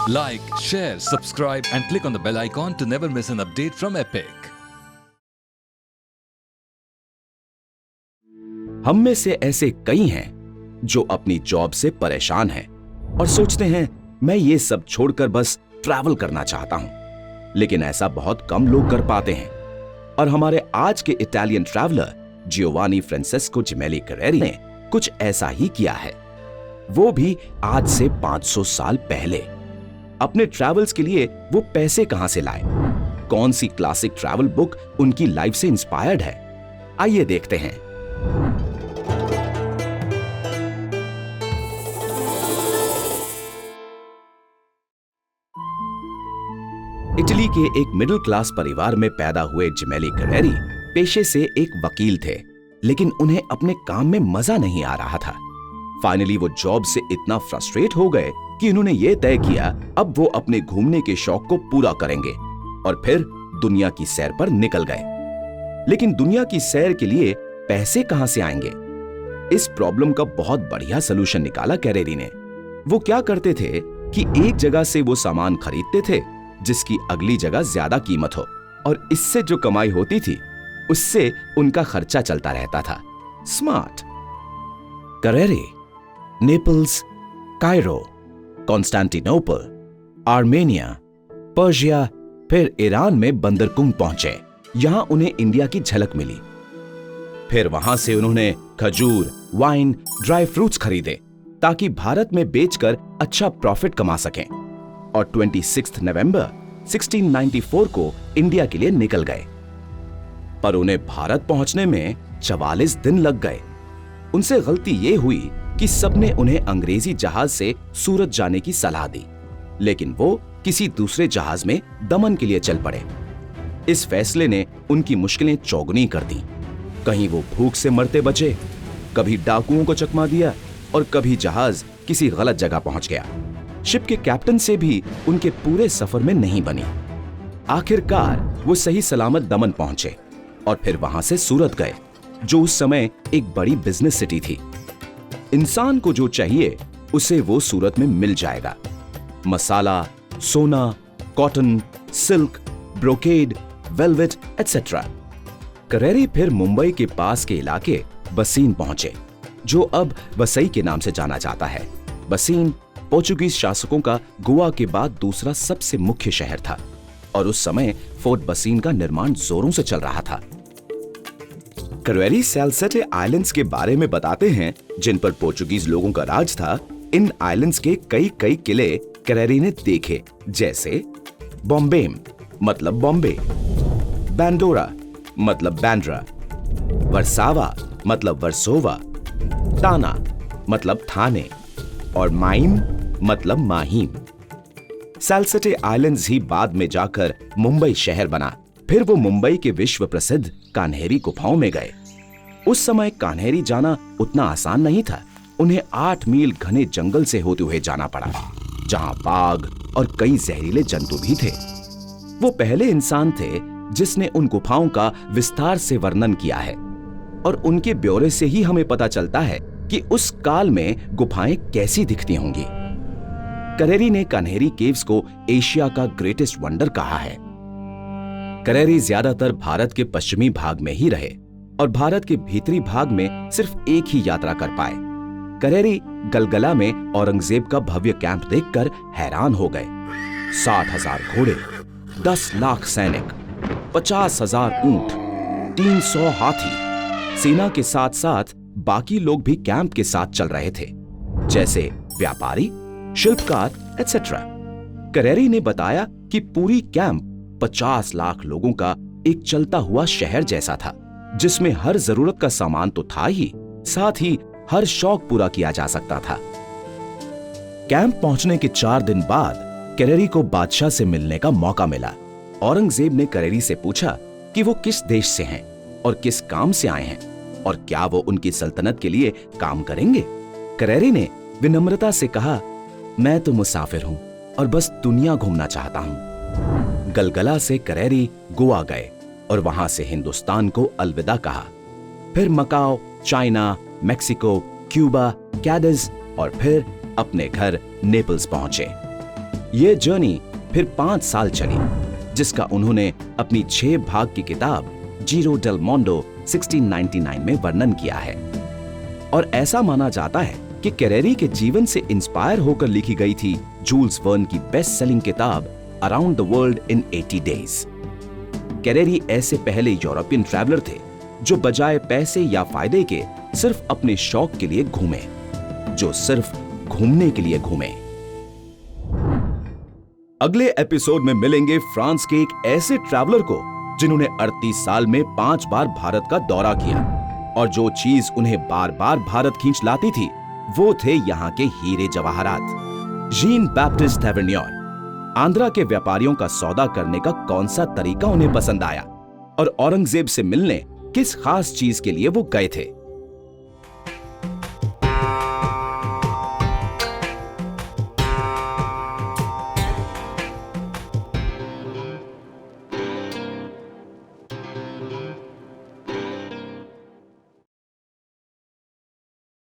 Like, share, subscribe and click on the bell icon to never miss an update from Epic. हम में से ऐसे कई हैं जो अपनी जॉब से परेशान हैं और सोचते हैं मैं ये सब छोड़कर बस ट्रैवल करना चाहता हूं, लेकिन ऐसा बहुत कम लोग कर पाते हैं। और हमारे आज के इटालियन ट्रैवलर जियोवानी फ्रांसेस्को जिमेली कैरेरी ने कुछ ऐसा ही किया है, वो भी आज से 500 साल पहले। अपने ट्रैवल्स के लिए वो पैसे कहां से लाए, कौन सी क्लासिक ट्रैवल बुक उनकी लाइफ से इंस्पायर्ड है, आइए देखते हैं। इटली के एक मिडिल क्लास परिवार में पैदा हुए जिमेली कैरेरी पेशे से एक वकील थे, लेकिन उन्हें अपने काम में मजा नहीं आ रहा था। फाइनली वो जॉब से इतना फ्रस्ट्रेट हो गए कि उन्होंने ये तय किया अब वो अपने घूमने के शौक को पूरा करेंगे और फिर दुनिया की सैर पर निकल गए। लेकिन दुनिया की सैर के लिए पैसे कहां से आएंगे? इस प्रॉब्लम का बहुत बढ़िया सलूशन निकाला कैरेरी ने। वो क्या करते थे कि एक जगह से वो सामान खरीदते थे जिसकी अगली जगह ज्यादा कीमत हो, और इससे जो कमाई होती थी उससे उनका खर्चा चलता रहता था। Smart. Careri Naples, Cairo, Constantinople, Armenia, Persia, फिर ईरान में बंदरकुंग पहुंचे। यहां उन्हें इंडिया की झलक मिली। फिर वहां से उन्होंने खजूर, वाइन, ड्राई फ्रूट्स खरीदे ताकि भारत में बेचकर अच्छा प्रॉफिट कमा सकें, और 26 नवंबर 1694 को इंडिया के लिए निकल गए। पर उन्हें भारत पहुंचने में 44 दिन लग गए। उनसे गलती यह हुई कि सबने उन्हें अंग्रेजी जहाज से सूरत जाने की सलाह दी, लेकिन वो किसी दूसरे जहाज में दमन के लिए चल पड़े। इस फैसले ने उनकी मुश्किलें चौगुनी कर दी। कहीं वो भूख से मरते बचे, कभी डाकुओं को चकमा दिया और कभी जहाज किसी गलत जगह पहुंच गया। शिप के कैप्टन से भी उनके पूरे सफर में नहीं बनी। आखिरकार वो सही सलामत दमन पहुंचे और फिर वहां से सूरत गए, जो उस समय एक बड़ी बिजनेस सिटी थी। इंसान को जो चाहिए उसे वो सूरत में मिल जाएगा। मसाला, सोना, cotton, silk, brocade, velvet etcetera. Careri फिर मुंबई के पास के इलाके बसीन पहुंचे, जो अब वसई के नाम से जाना जाता है। बसीन पोर्चुगीज शासकों का गोवा के बाद दूसरा सबसे मुख्य शहर था, और उस समय फोर्ट बसीन का निर्माण जोरों से चल रहा था। कैरेरी सैलसेटे आइलैंड्स के बारे में बताते हैं, जिन पर पोर्चुगीज लोगों का राज था। इन आइलैंड्स के कई कई किले कैरेरी ने देखे, जैसे बॉम्बेम मतलब बॉम्बे, बैंडोरा मतलब बैंड्रा, वर्सावा मतलब वर्सोवा, टाना मतलब थाने और माइम मतलब माहिम। सैलसेटे आइलैंड्स ही बाद में जाकर मुंबई शहर बना। फिर वो मुंबई के विश्व प्रसिद्ध कान्हेरी गुफाओं में गए। उस समय कान्हेरी जाना उतना आसान नहीं था। उन्हें 8 मील घने जंगल से होते हुए जाना पड़ा, जहां बाघ और कई जहरीले जंतु भी थे। वो पहले इंसान थे जिसने उन गुफाओं का विस्तार से वर्णन किया है, और उनके ब्यौरे से ही हमें पता चलता है कि उस काल में गुफाएं कैसी दिखती होंगी। कैरेरी ने कान्हेरी केव्स को एशिया का ग्रेटेस्ट वंडर कहा है। कैरेरी ज्यादातर भारत के पश्चिमी भाग में ही रहे और भारत के भीतरी भाग में सिर्फ एक ही यात्रा कर पाए। कैरेरी गलगला में औरंगजेब का भव्य कैंप देखकर हैरान हो गए। 60,000 घोड़े, 10 लाख सैनिक, 50,000 ऊंट, 300 हाथी। सेना के साथ साथ बाकी लोग भी कैंप के साथ चल रहे थे, जैसे व्यापारी, शिल्पकार एटसेट्रा। कैरेरी ने बताया कि पूरी कैंप 50 लाख लोगों का एक चलता हुआ शहर जैसा था, जिसमें हर जरूरत का सामान तो था ही, साथ ही हर शौक पूरा किया जा सकता था। कैंप पहुंचने के 4 दिन बाद कैरेरी को बादशाह से मिलने का मौका मिला। औरंगजेब ने कैरेरी से पूछा कि वो किस देश से हैं और किस काम से आए हैं, और क्या वो उनकी सल्तनत के लिए काम करेंगे। कैरेरी ने विनम्रता से कहा, मैं तो मुसाफिर हूं और बस दुनिया घूमना चाहता हूं। गलगला से कैरेरी गोवा गए और वहां से हिंदुस्तान को अलविदा कहा। फिर Macau, China, Mexico, Cuba, Cadiz और फिर अपने घर नेपल्स पहुंचे। ये जर्नी फिर 5 साल चली, जिसका उन्होंने अपनी 6 भाग की किताब जीरो डेल मोंडो 1699 में वर्णन किया है। और ऐसा माना जाता है कि कैरेरी के जीवन से इंस्पायर होकर लिखी गई थी जूल्स वर्न की बेस्ट सेलिंग किताब around the world in 80 days. Careri ऐसे पहले यूरोपियन ट्रैवलर थे जो बजाय पैसे या फायदे के सिर्फ अपने शौक के लिए घूमे, जो सिर्फ घूमने के लिए घूमे। अगले एपिसोड में मिलेंगे फ्रांस के एक ऐसे ट्रैवलर को जिन्होंने 38 साल में 5 बार भारत का दौरा किया, और जो चीज उन्हें बार बार भारत खींच लाती थी वो थे यहाँ के हीरे जवाहरात। जीन बैप्टिस्ट टैवर्नियर आंध्रा के व्यापारियों का सौदा करने का कौन सा तरीका उन्हें पसंद आया, और औरंगजेब से मिलने किस खास चीज के लिए वो गए थे,